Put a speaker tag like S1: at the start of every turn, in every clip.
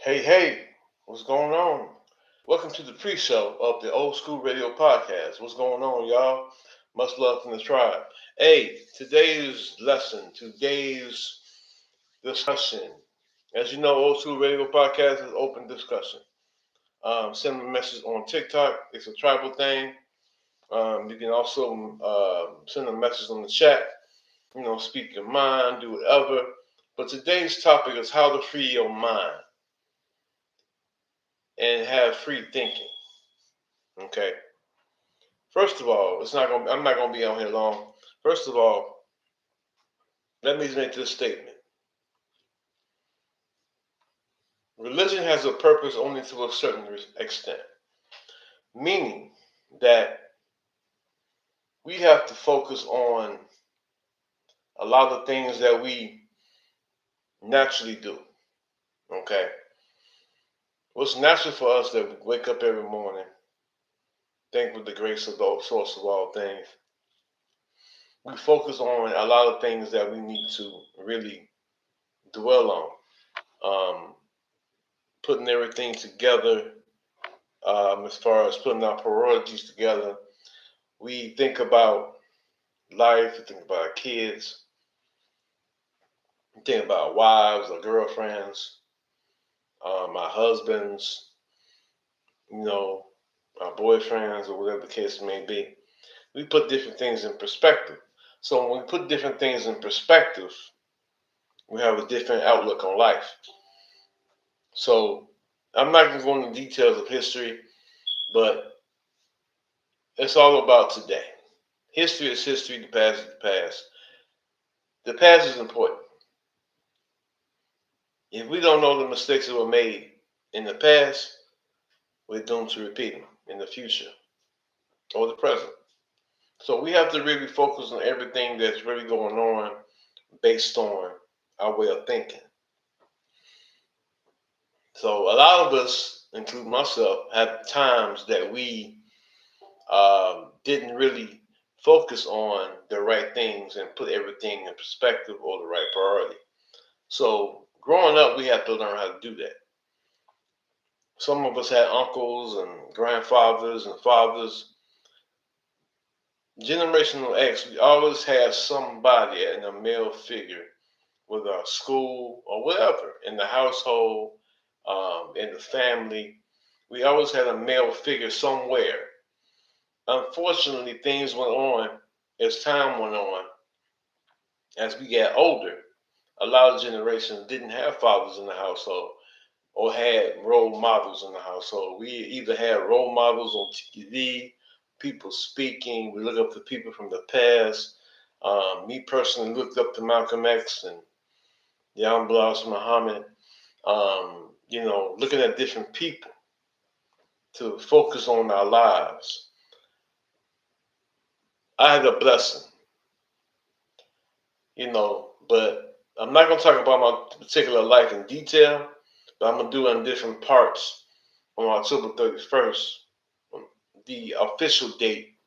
S1: Hey, hey, what's going on? Welcome to the pre-show of the Old School Radio Podcast. What's going on, y'all? Much love from the tribe. Hey, today's lesson, today's discussion. As you know, Old School Radio Podcast is open discussion. Send me a message on TikTok. It's a tribal thing. You can also send a message on the chat. Speak your mind, do whatever. But today's topic is how to free your mind and have free thinking. Okay. First of all, I'm not gonna be on here long. First of all, let me make this statement. Religion has a purpose only to a certain extent, meaning that we have to focus on a lot of things that we naturally do. Okay, what's natural for us that we wake up every morning, thank with the grace of the source of all things. We focus on a lot of things that we need to really dwell on. Putting everything together as far as putting our priorities together. We think about life, we think about our kids, we think about our wives, our girlfriends, our husbands, you know, our boyfriends, or whatever the case may be. We put different things in perspective. So when we put different things in perspective, we have a different outlook on life. So I'm not going to go into details of history, but it's all about today. History is history, the past is the past. The past is important. If we don't know the mistakes that were made in the past, we're doomed to repeat them in the future or the present. So we have to really focus on everything that's really going on based on our way of thinking. So a lot of us, including myself, have times that we didn't really focus on the right things and put everything in perspective or the right priority. So growing up, we have to learn how to do that. Some of us had uncles and grandfathers and fathers. Generational X, we always had somebody in a male figure, whether our school or whatever, in the household, in the family. We always had a male figure somewhere. Unfortunately, things went on as time went on. As we got older, a lot of generations didn't have fathers in the household or had role models in the household. We either had role models on TV, people speaking. We look up to people from the past. Me personally looked up to Malcolm X and Young Blas Muhammad. Looking at different people to focus on our lives. I had a blessing, but I'm not going to talk about my particular life in detail, but I'm going to do it in different parts on October 31st, the official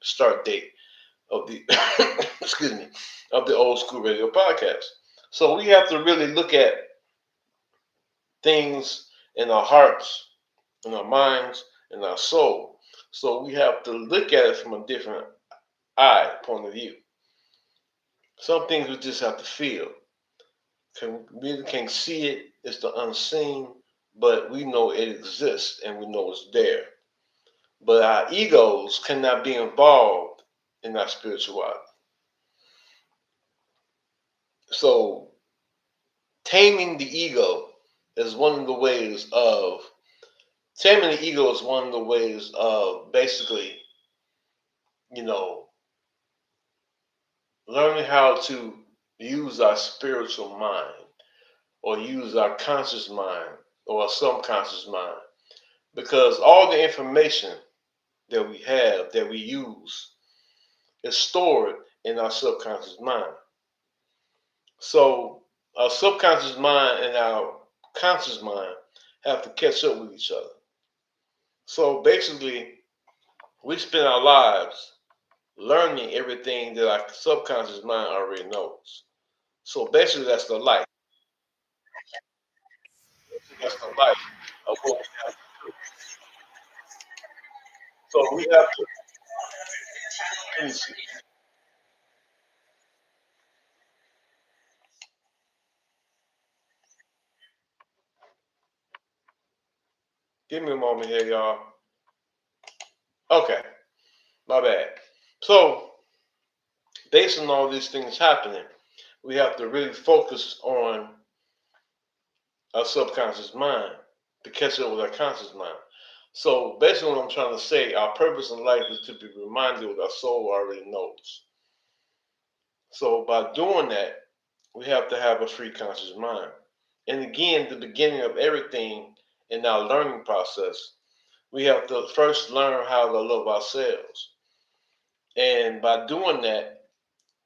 S1: start date of the excuse me, of the Old School Radio Podcast. So we have to really look at things in our hearts, in our minds, in our soul. So we have to look at it from a different point of view. Some things we just have to feel. We can't see it, it's the unseen, but we know it exists and we know it's there. But our egos cannot be involved in our spirituality. So taming the ego is one of the ways of taming the ego is one of the ways of basically, you know, learning how to use our spiritual mind or use our conscious mind or our subconscious mind. Because all the information that we have, that we use, is stored in our subconscious mind. So our subconscious mind and our conscious mind have to catch up with each other. So basically, we spend our lives learning everything that our subconscious mind already knows. So basically, that's the life. That's the life. of what we have to do. So we have to, let me see. Give me a moment here, y'all. Okay, my bad. So based on all these things happening, we have to really focus on our subconscious mind to catch up with our conscious mind. So basically what I'm trying to say, our purpose in life is to be reminded what our soul already knows. So by doing that, we have to have a free conscious mind. And again, the beginning of everything in our learning process, we have to first learn how to love ourselves. And by doing that,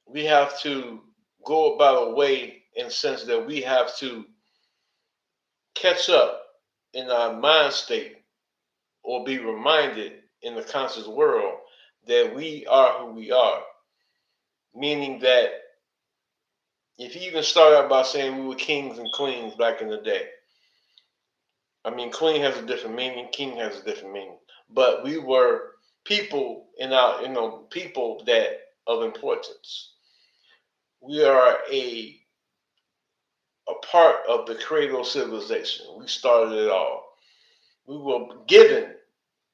S1: we have to go about a way in the sense that we have to catch up in our mind state or be reminded in the conscious world that we are who we are. Meaning that if you even start out by saying we were kings and queens back in the day, I mean, queen has a different meaning, king has a different meaning, but we were people in our, people that of importance. We are a part of the cradle civilization. We started it all. We were given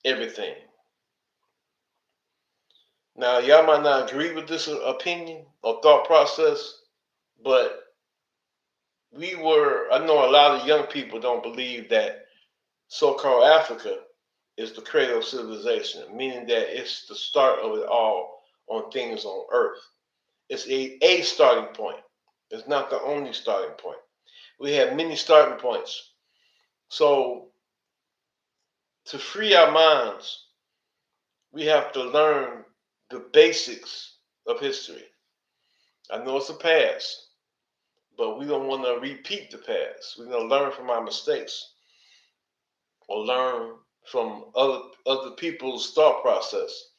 S1: everything. Now, y'all might not agree with this opinion or thought process, but I know a lot of young people don't believe that so-called Africa is the cradle of civilization, meaning that it's the start of it all on things on earth. It's a starting point. It's not the only starting point. We have many starting points. So to free our minds, we have to learn the basics of history. I know it's a past, but we don't want to repeat the past. We're going to learn from our mistakes or learn from other people's thought process.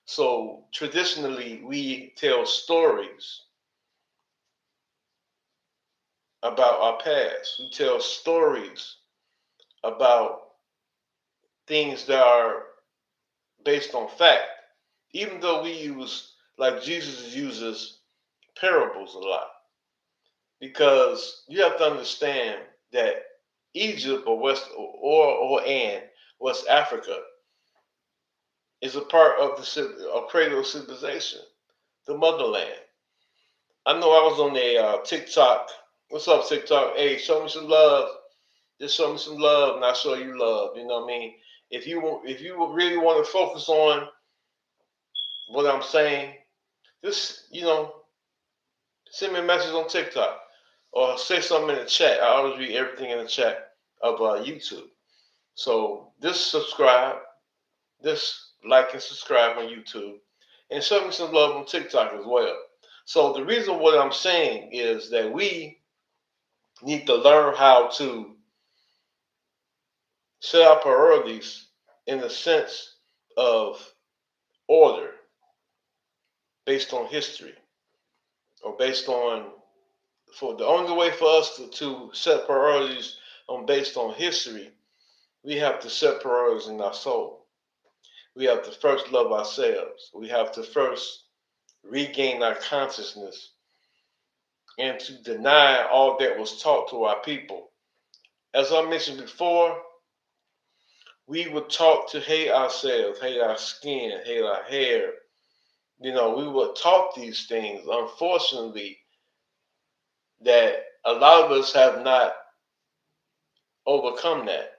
S1: So traditionally, we tell stories about our past. We tell stories about things that are based on fact, even though we use, like Jesus uses parables a lot, because you have to understand that Egypt or West Africa is a part of the cradle of civilization, the motherland. I know I was on a TikTok. What's up, TikTok? Hey, show me some love. Just show me some love, and I'll show you love. You know what I mean? If you really want to focus on what I'm saying, just send me a message on TikTok or say something in the chat. I always read everything in the chat of YouTube. So just subscribe, just like and subscribe on YouTube, and show me some love on TikTok as well. So the reason what I'm saying is that we need to learn how to set our priorities in the sense of order based on history or based on for the only way for us to set priorities on based on history, we have to set priorities in our soul. We have to first love ourselves. We have to first regain our consciousness and to deny all that was taught to our people. As I mentioned before, we were taught to hate ourselves, hate our skin, hate our hair. We were taught these things. Unfortunately, that a lot of us have not overcome that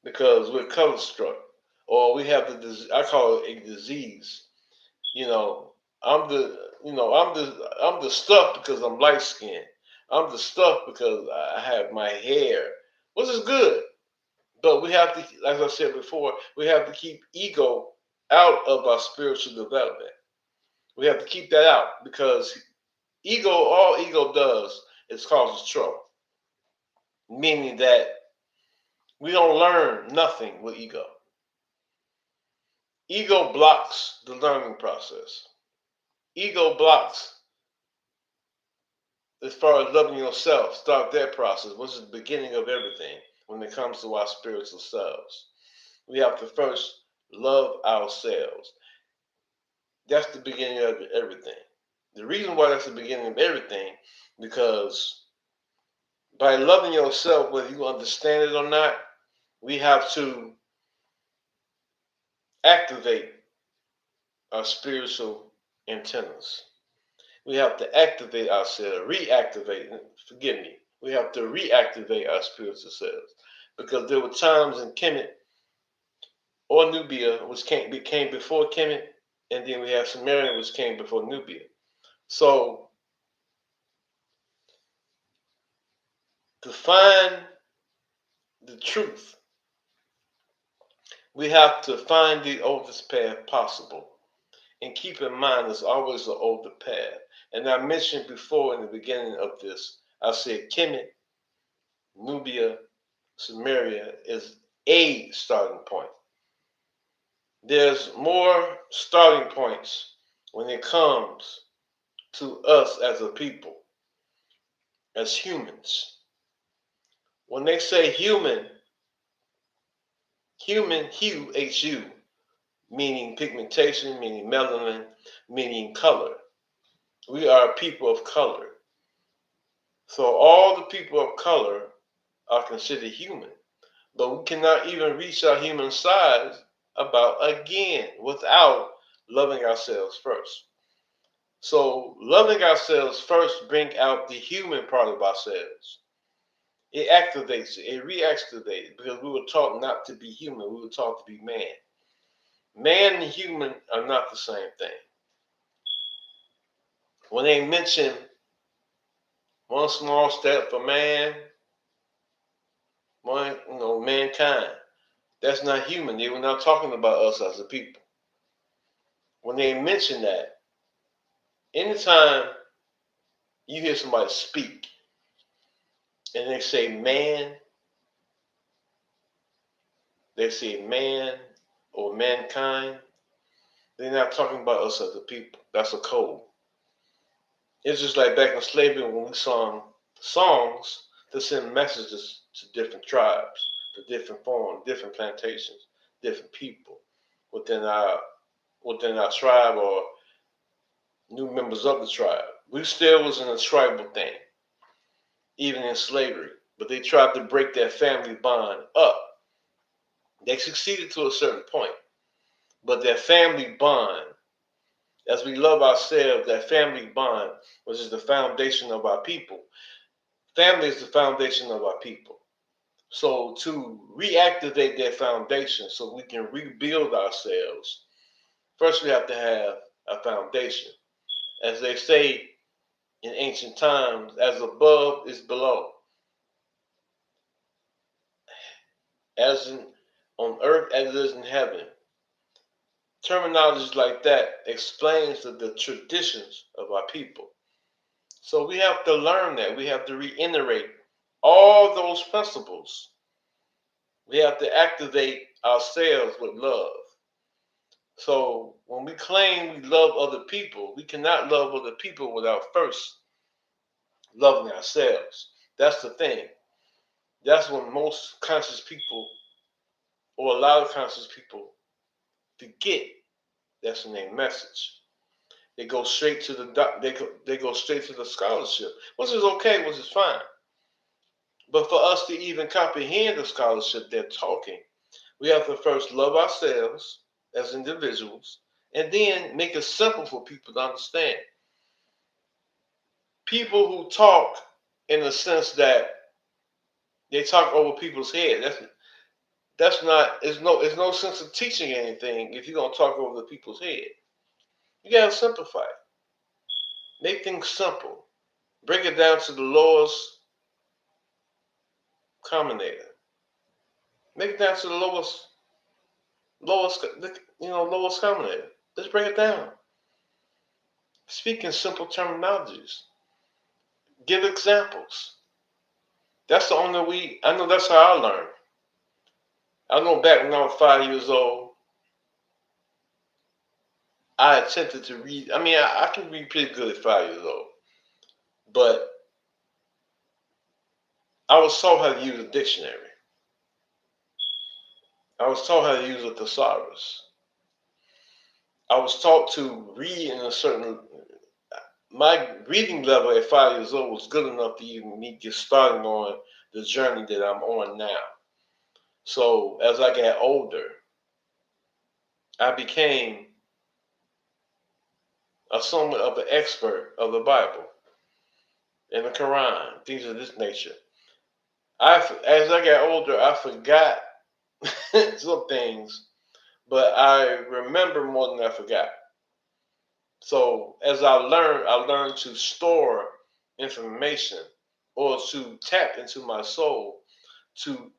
S1: because we're color struck, or we have I call it a disease. You know, I'm the stuff because I'm light skinned. I'm the stuff because I have my hair, which is good. But we have to, as I said before, we have to keep ego out of our spiritual development. We have to keep that out because all ego does is causes trouble. Meaning that we don't learn nothing with ego. Ego blocks the learning process. Ego blocks as far as loving yourself. Start that process, which is the beginning of everything. when it comes to our spiritual selves. We have to first love ourselves. That's the beginning of everything. The reason why that's the beginning of everything, because by loving yourself, whether you understand it or not, we have to activate our spiritual antennas. We have to activate ourselves, reactivate, forgive me, we have to reactivate our spiritual selves. Because there were times in Kemet or Nubia, which came before Kemet, and then we have Samaria, which came before Nubia. So to find the truth, we have to find the oldest path possible. And keep in mind, there's always the older path. And I mentioned before in the beginning of this, I said Kemet, Nubia, Samaria is a starting point. There's more starting points when it comes to us as a people, as humans. When they say human, hue, H-U, meaning pigmentation, meaning melanin, meaning color. We are a people of color. So all the people of color are considered human. But we cannot even reach our human size without loving ourselves first. So loving ourselves first brings out the human part of ourselves. It activates it, it reactivates it, because we were taught not to be human, we were taught to be man. Man and human are not the same thing. When they mention one small step for man, mankind, that's not human. They were not talking about us as a people. When they mention that, anytime you hear somebody speak and they say man or mankind, they're not talking about us as a people. That's a code. It's just like back in slavery when we sung songs to send messages to different tribes, to different forms, different plantations, different people within our tribe or new members of the tribe. We still was in a tribal thing, even in slavery. But they tried to break that family bond up. They succeeded to a certain point. But that family bond, as we love ourselves, that family bond, which is the foundation of our people. Family is the foundation of our people. So to reactivate that foundation so we can rebuild ourselves, first we have to have a foundation. As they say in ancient times, as above is below. As in on earth as it is in heaven. Terminologies like that explains the traditions of our people. So we have to learn that. We have to reiterate all those principles. We have to activate ourselves with love. So when we claim we love other people, we cannot love other people without first loving ourselves. That's the thing. That's what most conscious people, or a lot of conscious people, forget. That's the main message. They go straight to they go straight to the scholarship, which is okay, which is fine. But for us to even comprehend the scholarship they're talking, we have to first love ourselves as individuals, and then make it simple for people to understand. People who talk in the sense that they talk over people's head, that's not, there's no sense of teaching anything if you're gonna talk over the people's head. You gotta simplify it. Make things simple. Break it down to the lowest combinator. Make it down to the lowest combinator. Let's break it down. Speak in simple terminologies. Give examples. That's the only way. I know that's how I learned. I know back when I was 5 years old, I attempted to read. I mean, I can read pretty good at 5 years old, but I was taught how to use a dictionary. I was taught how to use a thesaurus. I was taught to read in a certain. My reading level at 5 years old was good enough to even me get started on the journey that I'm on now. So as I got older, I became a somewhat of an expert of the Bible and the Quran, things of this nature. As I got older, I forgot some things, but I remember more than I forgot. So as I learned to store information or to tap into my soul to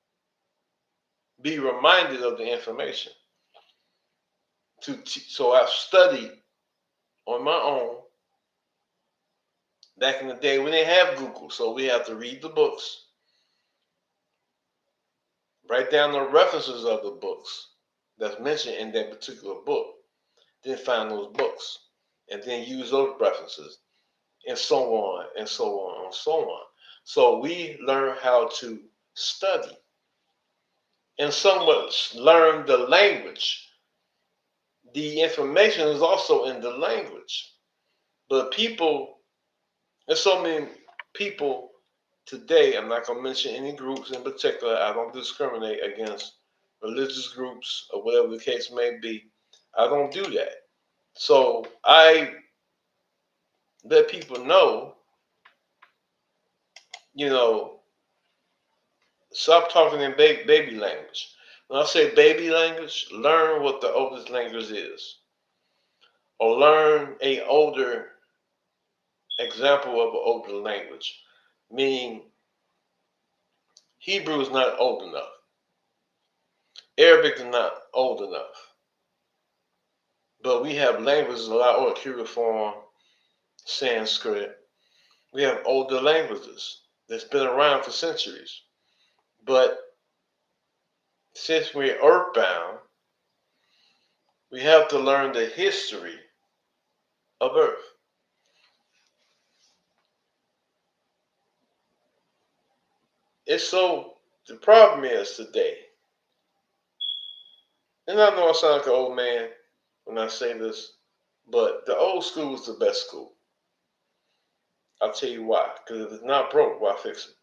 S1: be reminded of the information. So I've studied on my own back in the day when they have Google. So we have to read the books, write down the references of the books that's mentioned in that particular book, then find those books, and then use those references, and so on and so on and so on. So we learn how to study and somewhat learn the language. The information is also in the language, but there's so many people today. I'm not going to mention any groups in particular. I don't discriminate against religious groups or whatever the case may be. I don't do that. So I let people know, you know, stop talking in baby language. When I say baby language, learn what the oldest language is, or learn a older example of an older language. Meaning, Hebrew is not old enough. Arabic is not old enough. But we have languages a lot older, cuneiform, Sanskrit. We have older languages that's been around for centuries. But since we're earthbound, we have to learn the history of Earth. The problem is today, and I know I sound like an old man when I say this, but the old school is the best school. I'll tell you why. Because if it's not broke, why fix it?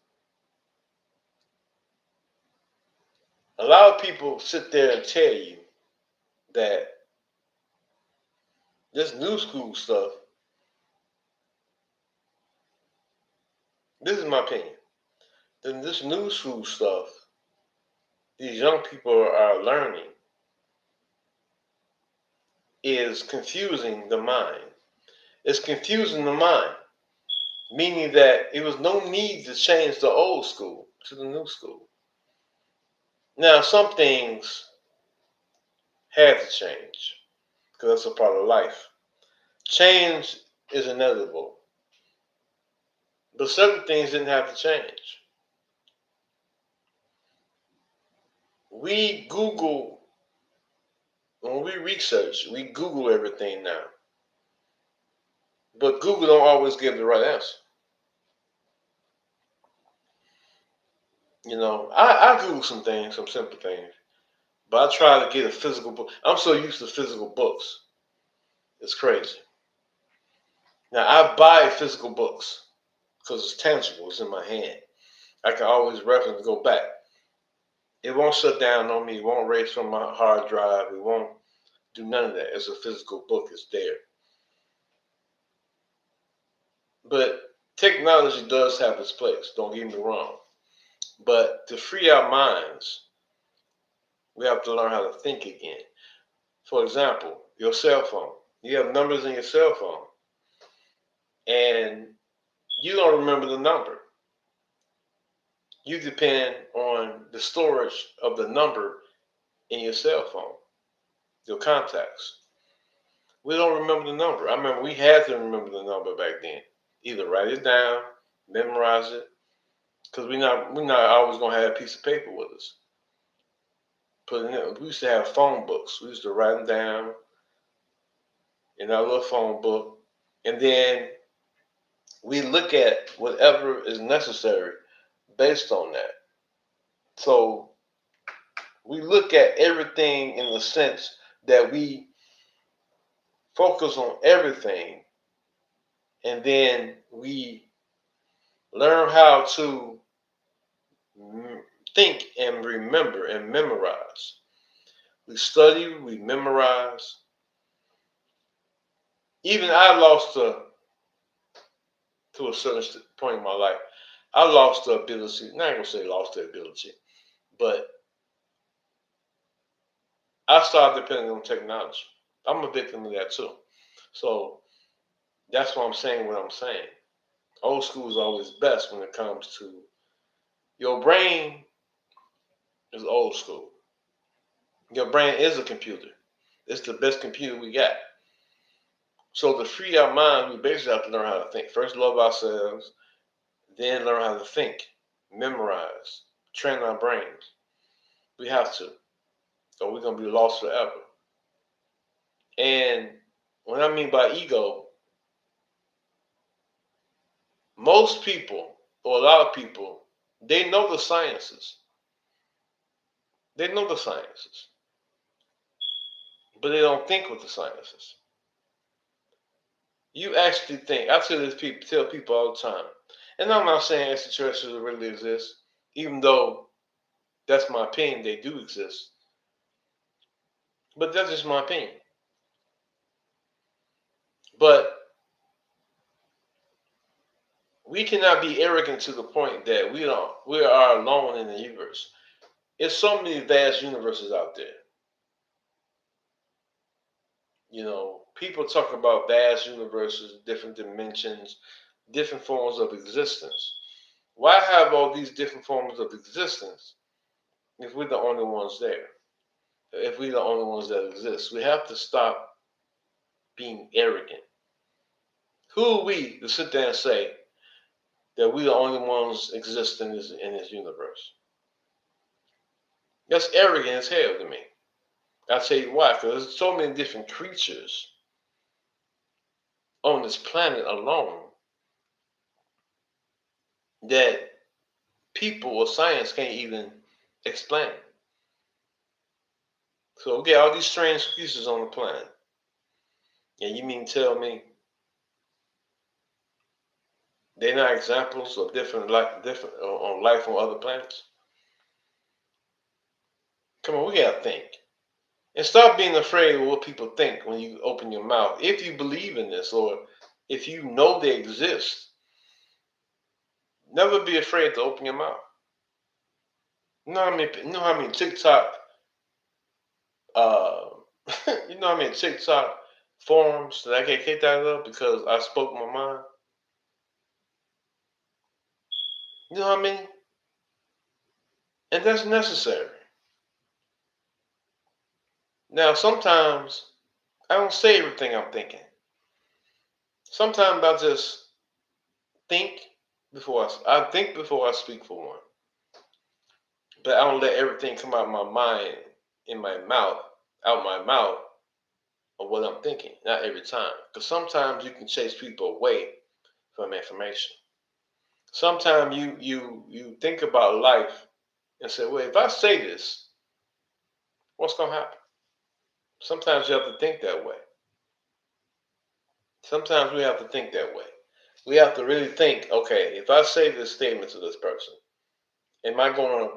S1: A lot of people sit there and tell you that this new school stuff, this is my opinion, then this new school stuff these young people are learning is confusing the mind. It's confusing the mind, meaning that it was no need to change the old school to the new school. Now, some things had to change because that's a part of life. Change is inevitable, but certain things didn't have to change. We Google, when we research, we Google everything now. But Google don't always give the right answer. You know, I Google some things, some simple things, but I try to get a physical book. I'm so used to physical books. It's crazy. Now, I buy physical books because it's tangible. It's in my hand. I can always reference and go back. It won't shut down on me. It won't erase from my hard drive. It won't do none of that. It's a physical book. It's there. But technology does have its place. Don't get me wrong. But to free our minds, we have to learn how to think again. For example, your cell phone. You have numbers in your cell phone, and you don't remember the number. You depend on the storage of the number in your cell phone, your contacts. We don't remember the number. I remember we had to remember the number back then. Either write it down, memorize it, because we're not always gonna have a piece of paper with us. We used to have phone books. We used to write them down in our little phone book, and then we look at whatever is necessary based on that. So We look at everything in the sense that we focus on everything, and then we learn how to think and remember and memorize. We study, we memorize. Even I lost to a certain point in my life, I lost the ability. Not gonna say lost the ability, but I started depending on technology. I'm a victim of that too. So that's why I'm saying what I'm saying. Old school is always best when it comes to your brain is old school. Your brain is a computer. It's the best computer we got. So to free our mind, we basically have to learn how to think. First, love ourselves, then learn how to think, memorize, train our brains. We have to, or we're gonna be lost forever. And what I mean by ego, most people, or a lot of people, they know the sciences. They know the sciences, but they don't think with the sciences. You actually think. I tell people all the time, and I'm not saying extraterrestrials really exist, even though that's my opinion. They do exist, but that's just my opinion. But we cannot be arrogant to the point that we are alone in the universe. There's so many vast universes out there. People talk about vast universes, different dimensions, different forms of existence. Why have all these different forms of existence if we're the only ones there? If we're the only ones that exist, we have to stop being arrogant. Who are we to sit there and say that we're the only ones existing in this universe? That's arrogant as hell to me. I'll tell you why, because there's so many different creatures on this planet alone that people or science can't even explain. So we get all these strange creatures on the planet. And you mean tell me they're not examples of different on life on other planets? Come on, we gotta think. And stop being afraid of what people think when you open your mouth. If you believe in this or if you know they exist, never be afraid to open your mouth. You know how many TikTok uh you know how many TikTok forums that I get kicked out of because I spoke my mind? You know how many? And that's necessary. Now sometimes I don't say everything I'm thinking. Sometimes I just think I think before I speak for one. But I don't let everything come out of my mind in my mouth, out my mouth of what I'm thinking. Not every time. Because sometimes you can chase people away from information. Sometimes you think about life and say, well, if I say this, what's gonna happen? Sometimes you have to think that way. Sometimes we have to think that way. We have to really think, okay, if I say this statement to this person, am I gonna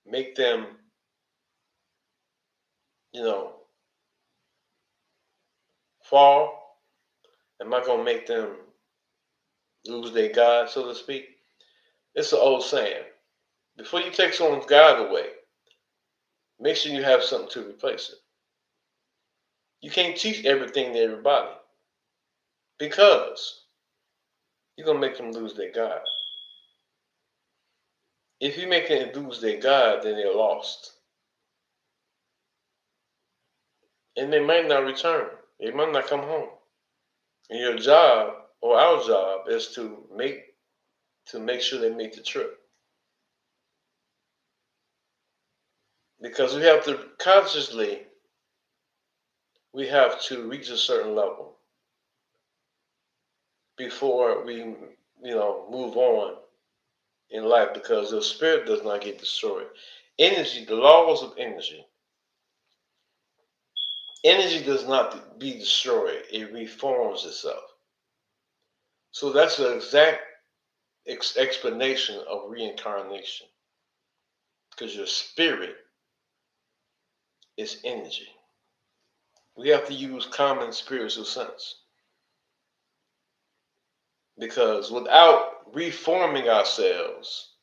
S1: make them, you know, fall? Am I gonna make them lose their God, so to speak? It's an old saying. Before you take someone's God away, make sure you have something to replace it. You can't teach everything to everybody because you're gonna make them lose their God. If you make them lose their God, then they're lost. And they might not return. They might not come home. And your job or our job is to make sure they make the trip. Because we have to reach a certain level before we move on in life because the spirit does not get destroyed. Energy, the laws of energy. Energy does not be destroyed. It reforms itself. So that's the exact explanation of reincarnation. Because your spirit is energy. We have to use common spiritual sense. Because without reforming ourselves,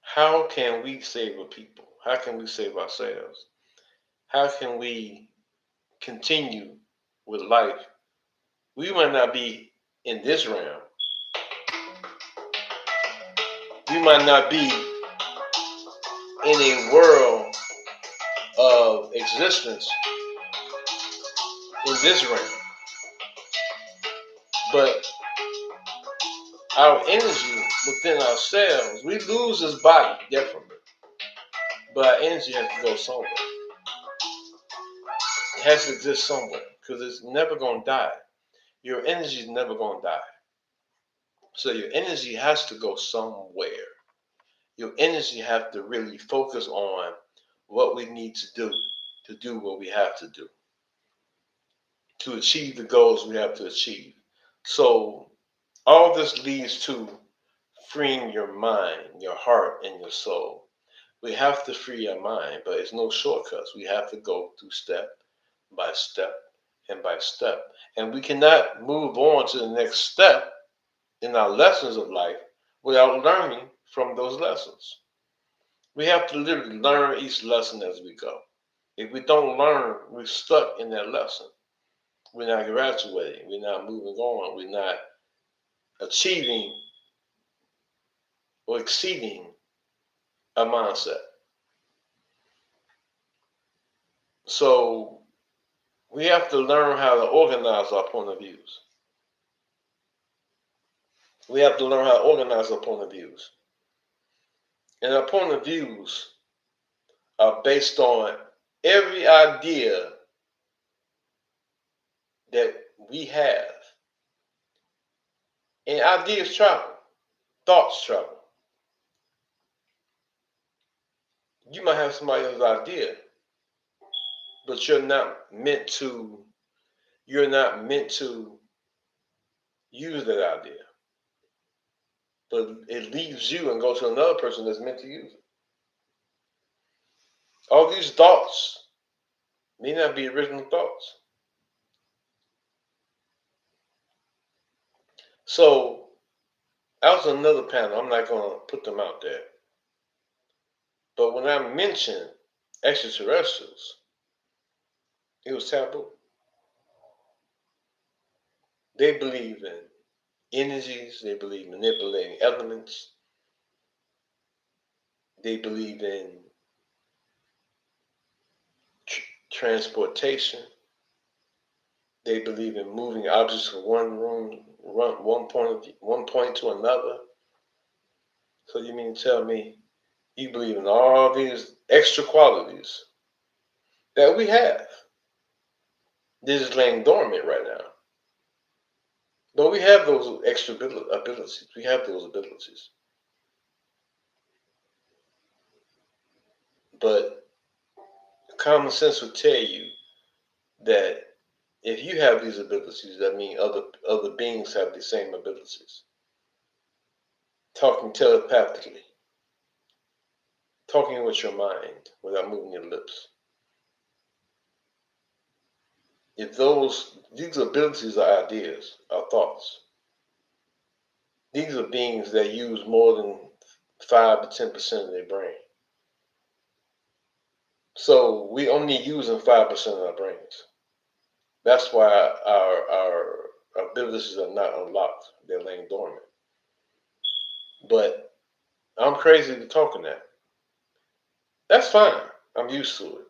S1: how can we save a people? How can we save ourselves? How can we continue with life? We might not be in this realm. We might not be in a world of existence in this realm. But our energy within ourselves, we lose this body, definitely. But our energy has to go somewhere. It has to exist somewhere because it's never going to die. Your energy is never going to die. So your energy has to go somewhere. Your energy has to really focus on what we need to do what we have to achieve the goals we have to achieve. So all this leads to freeing your mind, your heart, and your soul. We have to free our mind, but it's no shortcuts. We have to go through step by step and by step. And we cannot move on to the next step in our lessons of life without learning from those lessons. We have to literally learn each lesson as we go. If we don't learn, we're stuck in that lesson. We're not graduating. We're not moving on. We're not achieving or exceeding a mindset. So we have to learn how to organize our point of views. We have to learn how to organize our point of views. And our point of views are based on every idea that we have. And ideas travel, thoughts travel. You might have somebody else's idea, but you're not meant to use that idea. But it leaves you and goes to another person that's meant to use it. All these thoughts may not be original thoughts. So that was another panel. I'm not going to put them out there. But when I mentioned extraterrestrials, it was taboo. They believe in energies. They believe in manipulating elements. They believe in transportation. They believe in moving objects from one point to another. So you mean to tell me you believe in all these extra qualities that we have? They're just laying dormant right now. But we have those extra abilities. We have those abilities. But common sense would tell you that if you have these abilities, that means other beings have the same abilities. Talking telepathically, talking with your mind without moving your lips. If these abilities are ideas, are thoughts. These are beings that use more than 5 to 10% of their brain. So we only using 5% of our brains. That's why our abilities are not unlocked. They're laying dormant. But I'm crazy to talking that. That's fine. I'm used to it.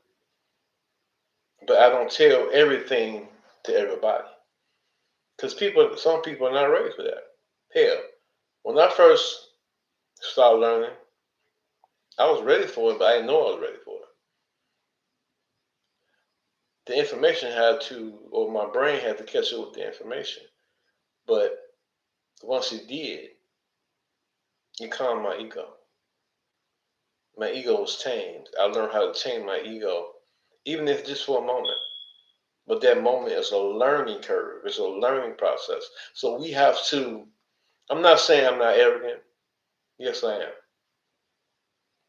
S1: But I don't tell everything to everybody. Because some people are not ready for that. Hell, when I first started learning, I was ready for it, but I didn't know I was ready for it. The information or my brain had to catch up with the information. But once it did, it calmed my ego. my ego was tamed. I learned how to tame my ego, even if just for a moment. But that moment is a learning curve. It's a learning process. So we have to, I'm not saying I'm not arrogant. Yes, I am.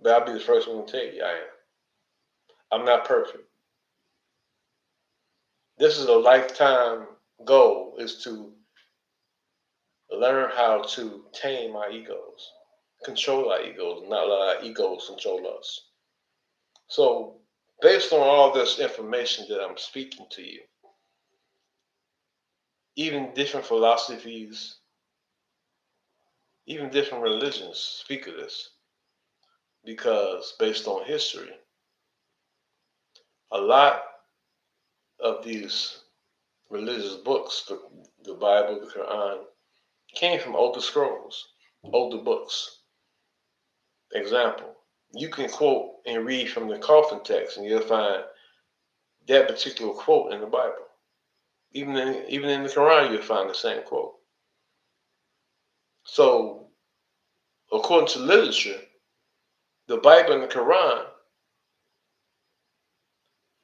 S1: But I'll be the first one to tell you I am. I'm not perfect. This is a lifetime goal, is to learn how to tame our egos, control our egos, not let our egos control us. So, based on all this information that I'm speaking to you, even different philosophies, even different religions speak of this, because based on history, a lot of these religious books, the Bible, the Quran, came from older scrolls, older books. Example, you can quote and read from the coffin text, and you'll find that particular quote in the Bible. Even in the Quran, you'll find the same quote. So, according to literature, the Bible and the Quran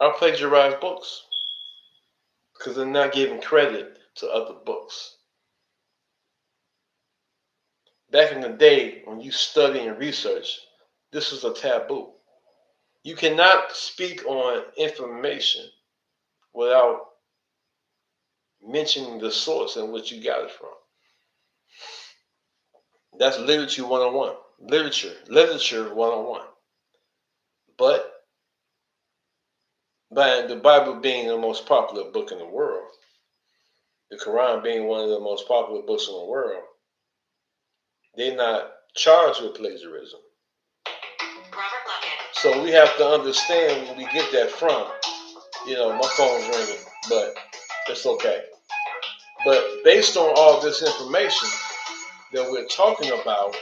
S1: are plagiarized books because they're not giving credit to other books. Back in the day, when you study and research, this was a taboo. You cannot speak on information without mentioning the source in which you got it from. That's literature 101. Literature 101. But by the Bible being the most popular book in the world, the Quran being one of the most popular books in the world, they're not charged with plagiarism. So we have to understand where we get that from. You know, my phone's ringing, but it's okay. But based on all this information that we're talking about,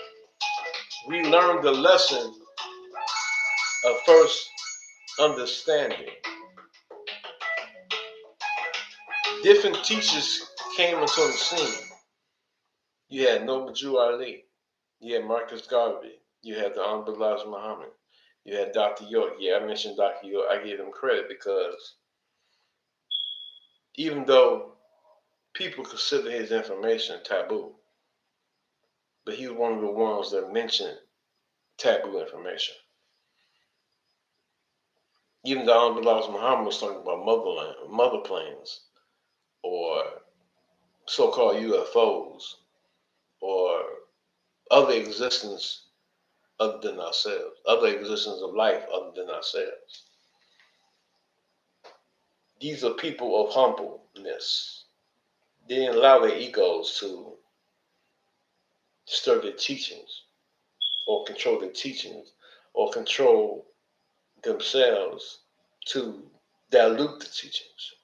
S1: we learned the lesson of first understanding. Different teachers came into the scene. You had Noble Jew Ali. You had Marcus Garvey. You had the Honorable Elijah Muhammad. You had Dr. York. Yeah, I mentioned Dr. York. I gave him credit because even though people consider his information taboo, but he was one of the ones that mentioned taboo information. Even the Honorable Elijah Muhammad was talking about mother planes, or so-called UFOs, or other existence other than ourselves, other existence of life other than ourselves. These are people of humbleness. They didn't allow their egos to stir their teachings, or control their teachings, or control themselves to dilute the teachings.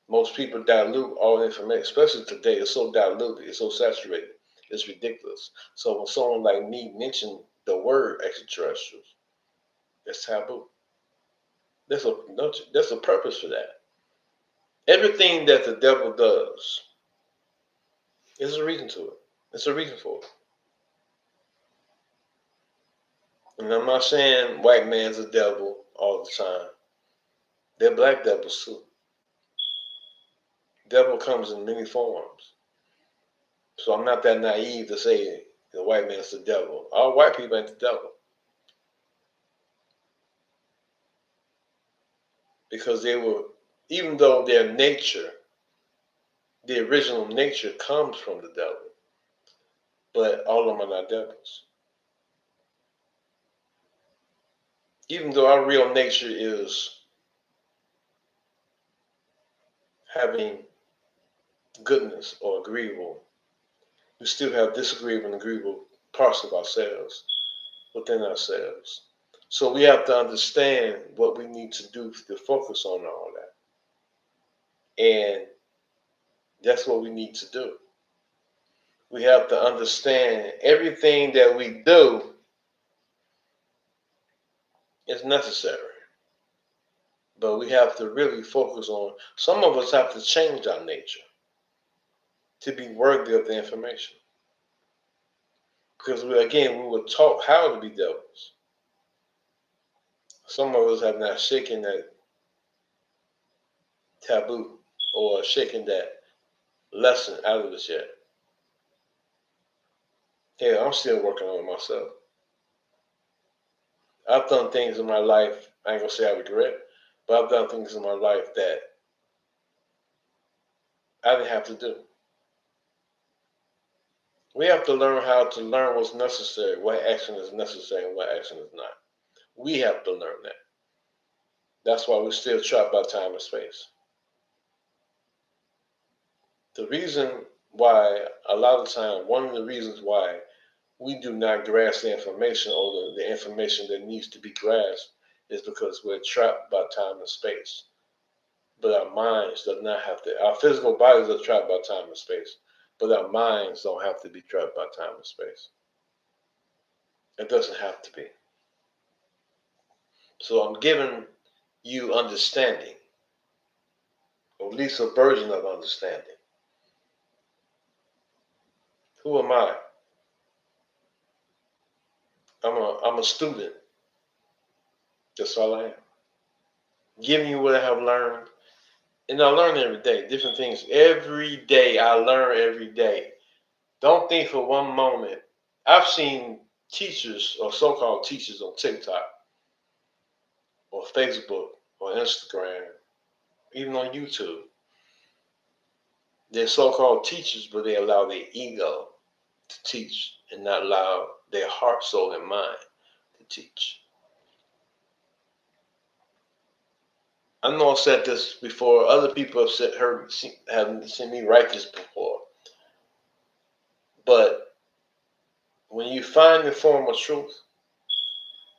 S1: Most people dilute all information, especially today. It's so diluted, it's so saturated, it's ridiculous. So when someone like me mentioned the word extraterrestrials, it's taboo. There's a purpose for that. Everything that the devil does, there's a reason to it. There's a reason for it. And I'm not saying white man's a devil all the time. They're black devils too. Devil comes in many forms. So I'm not that naive to say the white man's the devil. All white people ain't the devil. Because they were, even though their nature, the original nature comes from the devil, but all of them are not devils. Even though our real nature is having goodness or agreeable, we still have disagreeable and agreeable parts of ourselves within ourselves. So we have to understand what we need to do to focus on all that. And that's what we need to do. We have to understand everything that we do is necessary. But we have to really focus on, some of us have to change our nature to be worthy of the information. Because we were taught how to be devils. Some of us have not shaken that taboo or shaken that lesson out of us yet. Yeah, I'm still working on it myself. I've done things in my life, I ain't gonna say I regret, but I've done things in my life that I didn't have to do. We have to learn how to learn what's necessary, what action is necessary and what action is not. We have to learn that. That's why we're still trapped by time and space. The reason why, a lot of the time, one of the reasons why we do not grasp the information or the information that needs to be grasped is because we're trapped by time and space. But our minds do not have to. Our physical bodies are trapped by time and space, but our minds don't have to be trapped by time and space. It doesn't have to be. So I'm giving you understanding, or at least a version of understanding. Who am I? I'm a student. That's all I am. Giving you what I have learned. And I learn every day, different things. Every day, I learn every day. Don't think for one moment. I've seen teachers or so-called teachers on TikTok or Facebook or Instagram, even on YouTube. They're so-called teachers, but they allow their ego to teach and not allow their heart, soul, and mind to teach. I know I've said this before. Other people have seen me write this before. But when you find the form of truth,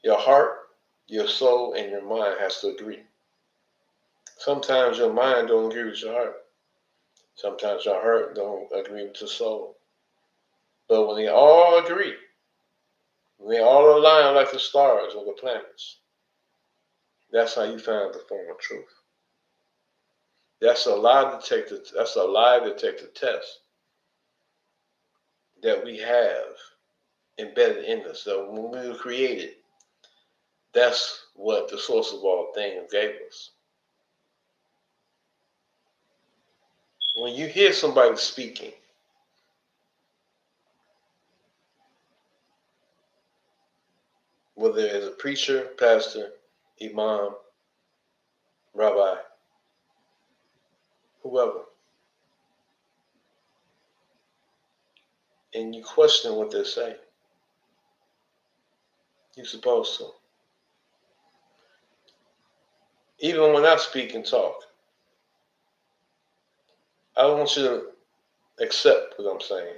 S1: your heart, your soul, and your mind has to agree. Sometimes your mind don't agree with your heart. Sometimes your heart don't agree with your soul. But when they all agree, when they all align like the stars or the planets, that's how you find the form of truth. That's a lie detector. That's a lie detector test that we have embedded in us. So when we were created, that's what the source of all things gave us. When you hear somebody speaking, whether it's a preacher, pastor, imam, rabbi, whoever, and you question what they're saying, you're supposed to. Even when I speak and talk, I want you to accept what I'm saying.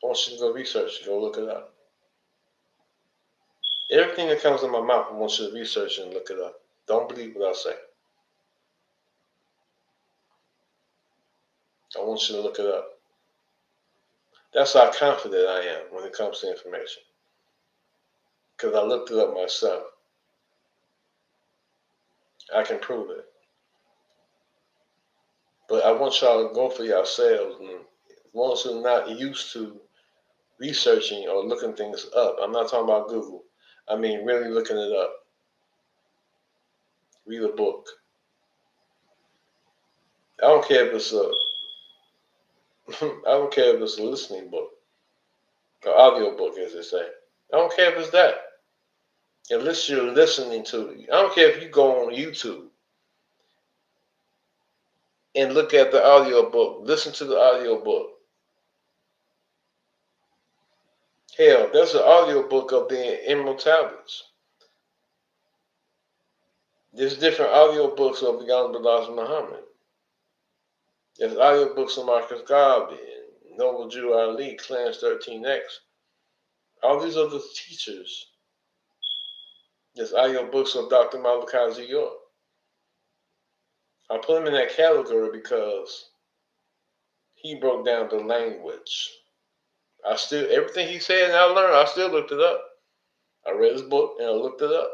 S1: I want you to go research, go look it up. Everything that comes in my mouth, I want you to research and look it up. Don't believe what I say. I want you to look it up. That's how confident I am when it comes to information. Because I looked it up myself. I can prove it. But I want y'all to go for yourselves. And once you're not used to researching or looking things up, I'm not talking about Google. I mean really looking it up. Read a book. I don't care if it's a I don't care if it's a listening book or audio book, as they say. I don't care if it's that. Unless you're listening to it. I don't care if you go on YouTube and look at the audio book. Listen to the audio book. Hell, there's an audio book of the Emerald Tablets. There's different audio books of the Honorable Muhammad. There's audio books of Marcus Garvey and Noble Jew Ali, Clarence 13X. All these other teachers. There's audio books of Dr. Malachi Z. York. I put him in that category because he broke down the language. Everything he said and I learned, I still looked it up. I read his book and I looked it up.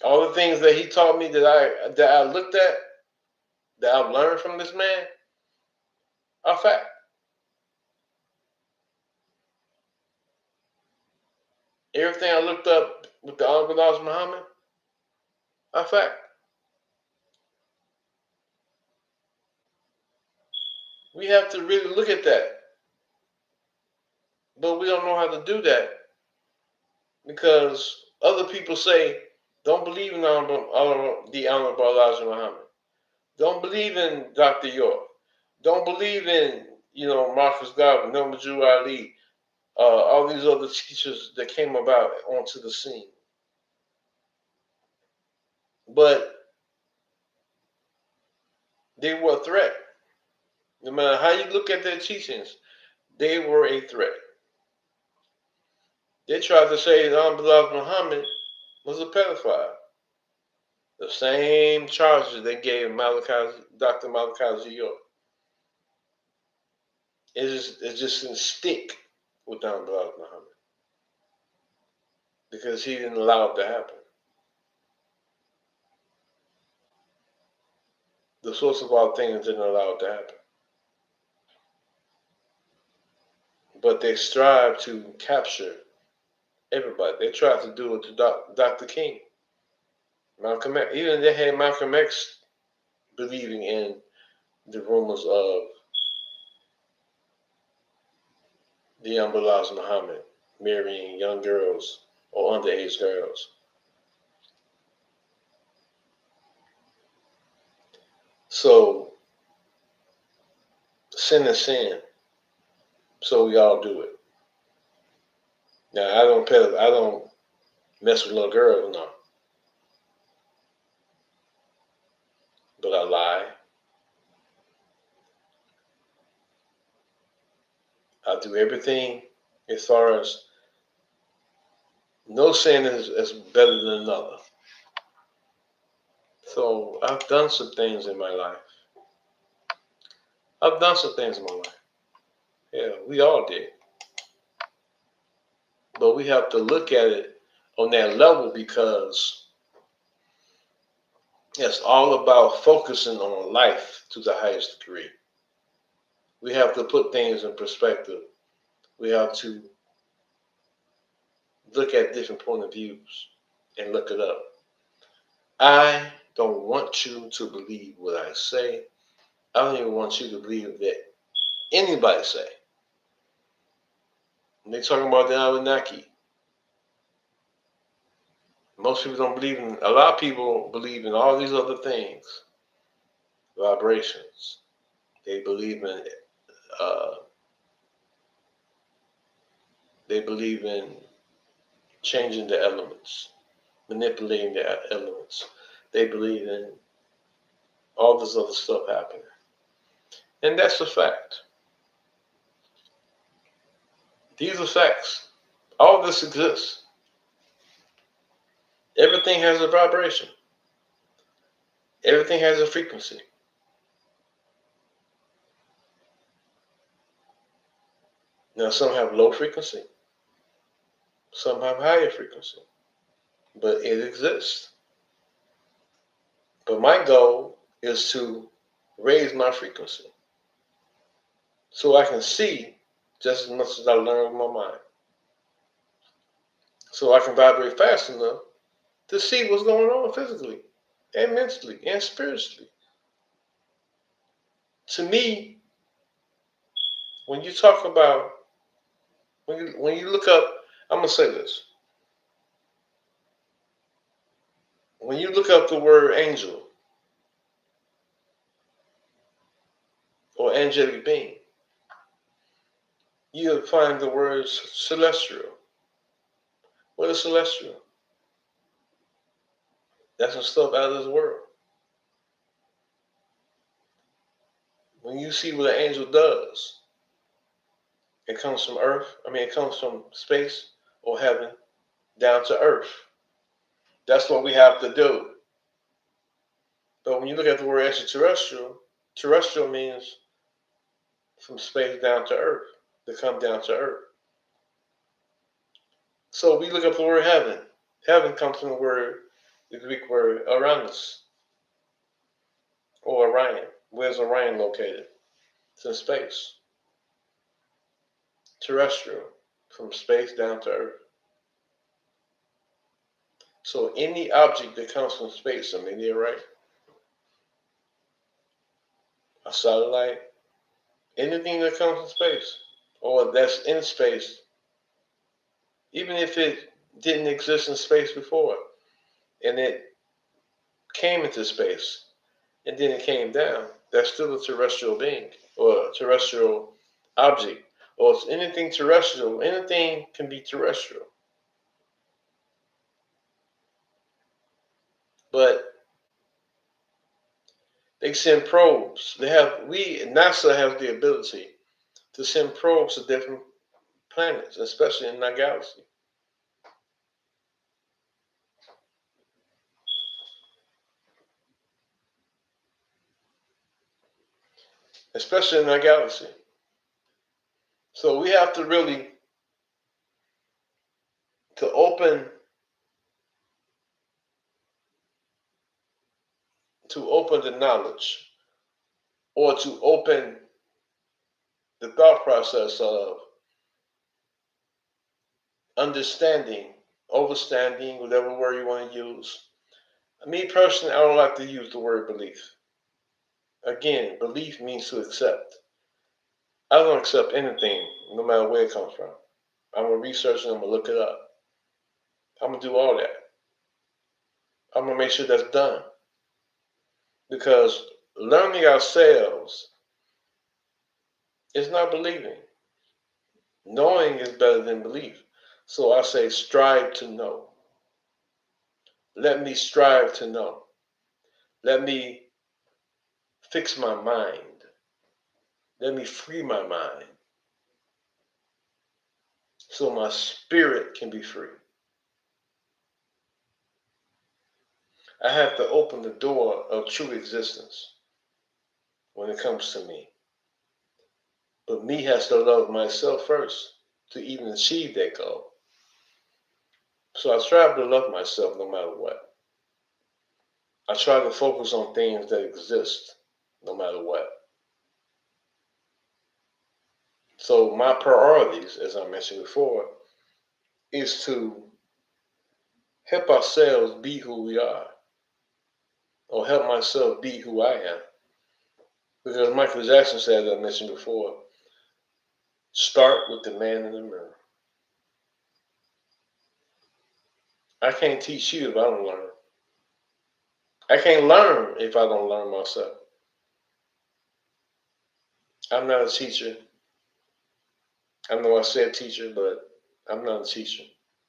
S1: All the things that he taught me that I looked at, that I've learned from this man, are fact. Everything I looked up with the Honorable Elijah Muhammad? A fact. We have to really look at that. But we don't know how to do that because other people say, don't believe in the Honorable Elijah Muhammad. Don't believe in Dr. York. Don't believe in, Marcus Garvey, Norman Jew Ali, all these other teachers that came about onto the scene. But they were a threat. No matter how you look at their teachings, they were a threat. They tried to say that Elijah Muhammad was a pedophile. The same charges they gave Dr. Malachi Z. York. It just didn't stick with Elijah Muhammad because he didn't allow it to happen. The source of all things didn't allow it to happen. But they strive to capture everybody. They tried to do it to Dr. King, Malcolm X. Even they had Malcolm X believing in the rumors of the Elijah Muhammad marrying young girls or underage girls. So sin is sin. So we all do it. Now I don't mess with little girls, no. But I lie. I do everything as far as no sin is better than another. So I've done some things in my life. Yeah, we all did. But we have to look at it on that level because it's all about focusing on life to the highest degree. We have to put things in perspective. We have to look at different point of views and look it up. I don't want you to believe what I say. I don't even want you to believe that anybody say. And they're talking about the Anunnaki. Most people don't believe in, a lot of people believe in all these other things. Vibrations. They believe in, changing the elements, manipulating the elements. They believe in all this other stuff happening. And that's a fact. These are facts. All this exists. Everything has a vibration. Everything has a frequency. Now, some have low frequency. Some have higher frequency. But it exists. But my goal is to raise my frequency so I can see just as much as I learn with my mind. So I can vibrate fast enough to see what's going on physically and mentally and spiritually. To me, when you talk about, when you look up, I'm going to say this. When you look up the word angel or angelic being, you'll find the word celestial. What is celestial? That's some stuff out of this world. When you see what an angel does, it comes from earth. It comes from space or heaven down to earth. That's what we have to do. But when you look at the word extraterrestrial, terrestrial means from space down to earth, to come down to earth. So we look up the word heaven. Heaven comes from the Greek word Uranus or Orion. Where's Orion located? It's in space. Terrestrial, from space down to earth. So any object that comes from space, I mean, they're right. A satellite, anything that comes from space or that's in space, even if it didn't exist in space before and it came into space and then it came down, that's still a terrestrial being or a terrestrial object. Or it's anything terrestrial, anything can be terrestrial. But they send probes. NASA has the ability to send probes to different planets, especially in our galaxy. Especially in our galaxy. So we have to really to open the knowledge or to open the thought process of understanding, overstanding, whatever word you want to use. Me personally, I don't like to use the word belief. Again, belief means to accept. I don't accept anything, no matter where it comes from. I'm going to research it, I'm going to look it up. I'm going to do all that. I'm going to make sure that's done. Because learning ourselves is not believing. Knowing is better than belief. So I say strive to know. Let me strive to know. Let me fix my mind. Let me free my mind so my spirit can be free. I have to open the door of true existence when it comes to me. But me has to love myself first to even achieve that goal. So I strive to love myself no matter what. I try to focus on things that exist no matter what. So my priorities, as I mentioned before, is to help ourselves be who we are, or help myself be who I am. Because Michael Jackson said, as I mentioned before, start with the man in the mirror. I can't teach you if I don't learn. I can't learn if I don't learn myself. I'm not a teacher. I know I said teacher, but I'm not a teacher.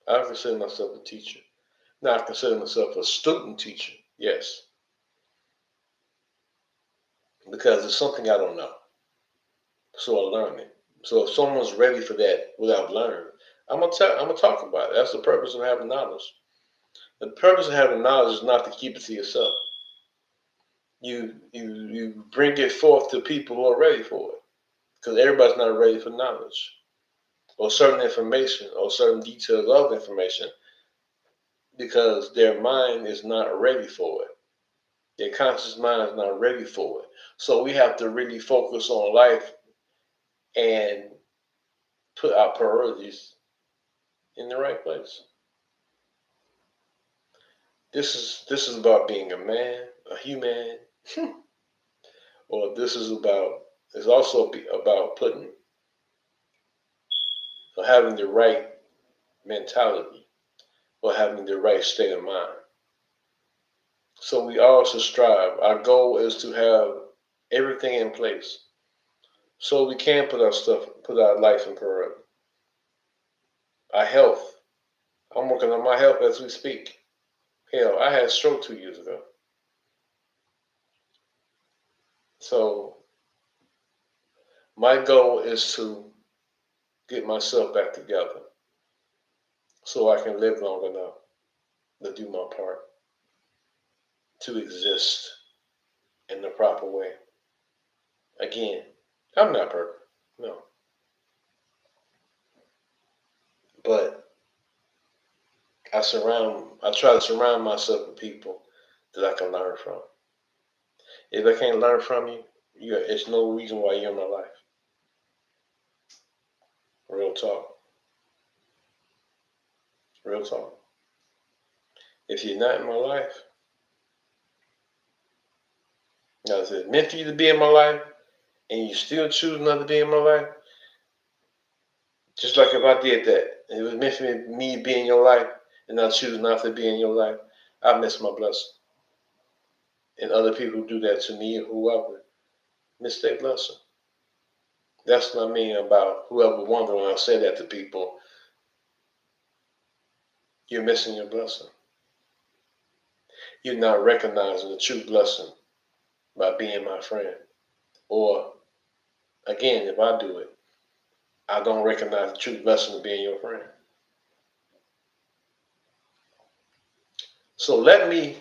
S1: I consider myself a teacher. Now I consider myself a student teacher, yes, because it's something I don't know. So I learn it. So if someone's ready for that, what I've learned, I'm gonna talk about it. That's the purpose of having knowledge. The purpose of having knowledge is not to keep it to yourself. You bring it forth to people who are ready for it, because everybody's not ready for knowledge or certain information or certain details of information because their mind is not ready for it. Their conscious mind is not ready for it. So we have to really focus on life and put our priorities in the right place. This is about being a man, a human, or this is about it's also about putting or having the right mentality or having the right state of mind. So we all should strive. Our goal is to have everything in place so we can put our life in priority. Our health. I'm working on my health as we speak. Hell, I had a stroke 2 years ago. So my goal is to get myself back together so I can live long enough to do my part, to exist in the proper way. Again, I'm not perfect, no. But I try to surround myself with people that I can learn from. If I can't learn from you, it's no reason why you're in my life. Real talk. Real talk. If you're not in my life, now is it meant for you to be in my life and you still choose not to be in my life? Just like if I did that, and it was meant for me to be in your life and I choose not to be in your life, I miss my blessing. And other people do that to me or whoever, miss their blessing. That's what I mean about whoever wonder when I say that to people, you're missing your blessing. You're not recognizing the true blessing by being my friend. Or, again, if I do it, I don't recognize the true blessing of being your friend. So let me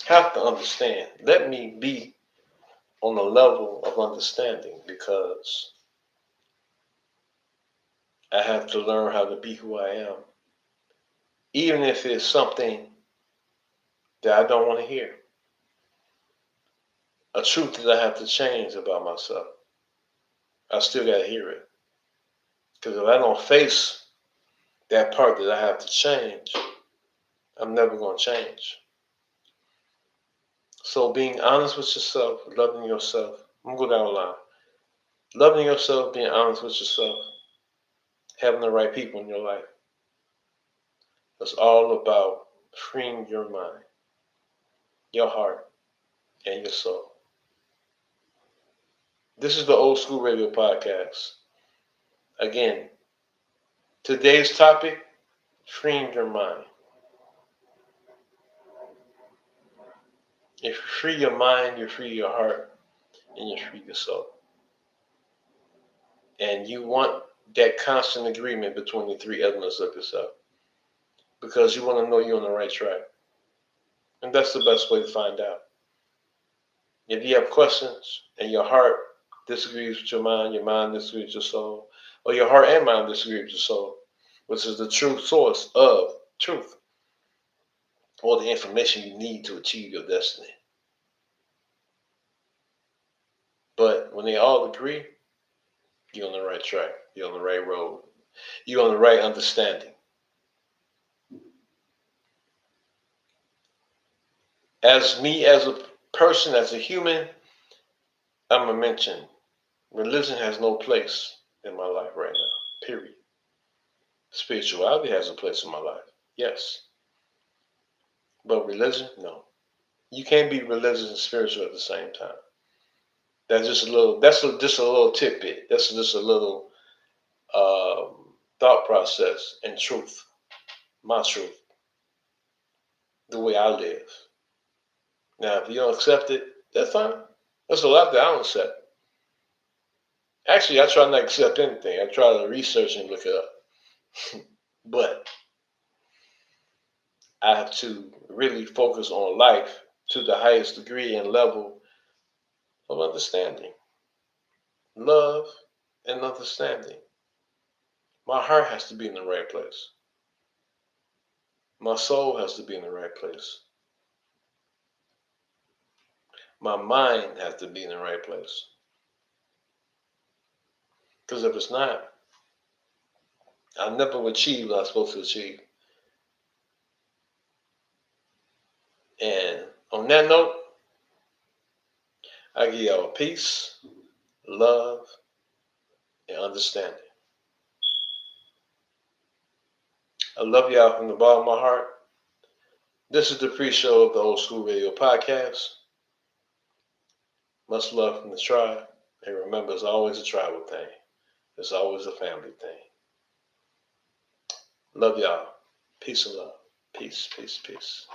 S1: have to understand. Let me be on a level of understanding, because I have to learn how to be who I am, even if it's something that I don't want to hear, a truth that I have to change about myself. I still got to hear it, because if I don't face that part that I have to change, I'm never going to change. So being honest with yourself, loving yourself, I'm going to go down the line. Loving yourself, being honest with yourself, having the right people in your life. It's all about freeing your mind, your heart, and your soul. This is the Old School Radio Podcast. Again, today's topic, freeing your mind. If you free your mind, you free your heart, and you free your soul. And you want that constant agreement between the three elements of yourself, because you want to know you're on the right track. And that's the best way to find out. If you have questions and your heart disagrees with your mind disagrees with your soul, or your heart and mind disagree with your soul, which is the true source of truth, or the information you need to achieve your destiny. But when they all agree, you're on the right track, you're on the right road, you're on the right understanding. As me, as a person, as a human, I'm going to mention religion has no place in my life right now, period. Spirituality has a place in my life, yes. But religion, no. You can't be religious and spiritual at the same time. That's just a little. Just a little tidbit. That's just a little thought process and truth. My truth, the way I live. Now, if you don't accept it, that's fine. There's a lot that I don't accept. Actually, I try not to accept anything. I try to research and look it up. But I have to really focus on life to the highest degree and level of understanding, love, and understanding. My heart has to be in the right place. My soul has to be in the right place. My mind has to be in the right place. Because if it's not, I'll never achieve what I'm supposed to achieve. And on that note, I give y'all peace, love, and understanding. I love y'all from the bottom of my heart. This is the pre-show of the Old School Radio Podcast. Much love from the tribe. And remember, it's always a tribal thing. It's always a family thing. Love y'all. Peace and love. Peace, peace, peace.